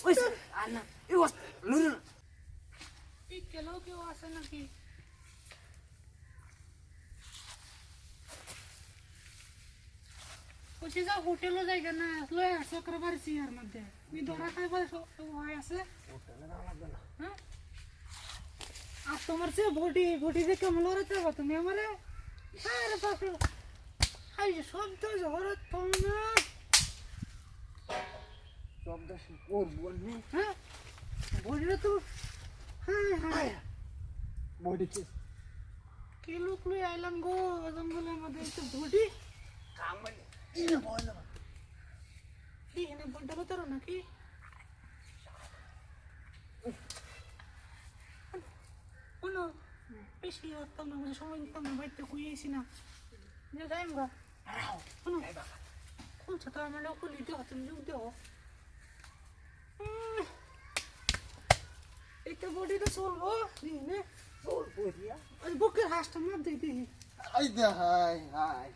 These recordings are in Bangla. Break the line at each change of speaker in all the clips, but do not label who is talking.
ওই আনা এই ওস লুরু
এই কেলো কেউ আসে নাকি ওসে যা হোটেলে যাইগা না লয় শুক্রবার সিয়ার মধ্যে মি ধরা খাইবার হয় আছে
হোটেলে না লাগবে না
হ্যাঁ আর তোমার সে বডি দেখে মলরতে হবে তুমি আমারে আরে বাপ রে আই শব্দ জহরত তোমরা
শব্দ করবো না
হ্যাঁ বডিটা তো হ্যাঁ হ্যাঁ
বডি
কি লোক লই আইলাম গো জঙ্গলের মধ্যে তো বডি
কামল ইনে বল না
এই এনে বলটা বতারো নাকি কোনো বেশি হতাম না মানে সময় দিতাম না বাড়িতে খুঁজেছি না যে যাই আমরা কোনো কোন ছোট আমার লোক লিতে হতো যুগ দেও একটা বডি তো চলবো দিনে
বলবো দিয়া
ওই বুকের হাঁসটা মার দিই দিই
আই দে হাই হাই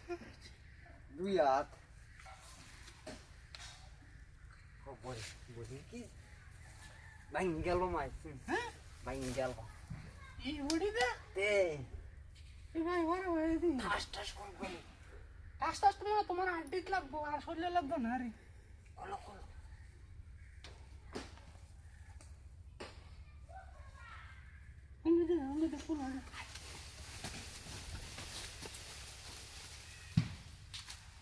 দুই হাত ও বডি কি বাইন গেল মাই
হ্যাঁ
বাইন গেল
এই বডি দে
তে
এই ভাই বড় হয়ে দি
ঠাস করবো
আস্তে আস্তে তোমার আড্ডিত লাগবো আর শরীরে লাগবো না রে
কলো কলো
আমি দেখো না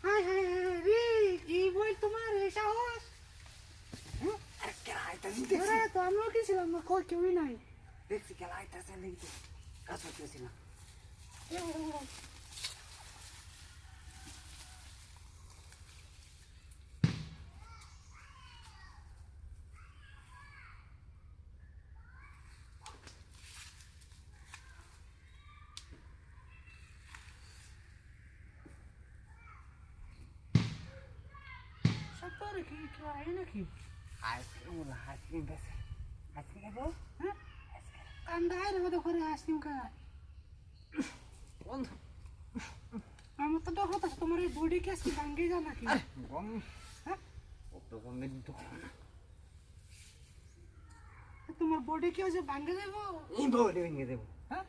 হাই হাই রে এই বই তোমার এই সাহস
আরে কে আইতাছি
আরে তো আমরা কি ছিলাম না কই কেউই নাই
দেখছি কে আইতাছে নাকি কাজ করতেছি না
সত্তর কি কেউ আয় নাকি
আইসক্রিম বেছে আইসক্রিম খাবো
হ্যাঁ কান্দা আয় রে করে আইসক্রিম খা
বন্ধু
আমার তো ডর হতো তোমার এই বডি কেস কি ভাঙ্গে যা নাকি
গম
হ্যাঁ
কত গমের দোকান
তোমার বডি কি যে ভাঙ্গে যাবো
এই বডি ভেঙে দেবো
হ্যাঁ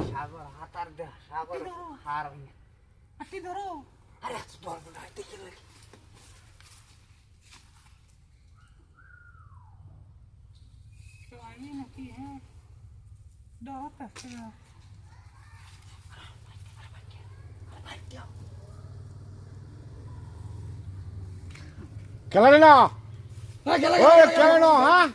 সাগর হাতার দে সাগর
ধরো।
হার
আটি ধরো
আরে এত ধরবো না দেখে লাগে
কেউ আয় নাকি হ্যাঁ ডর হতো
খেলা না
খেলা
খেলা না হ্যাঁ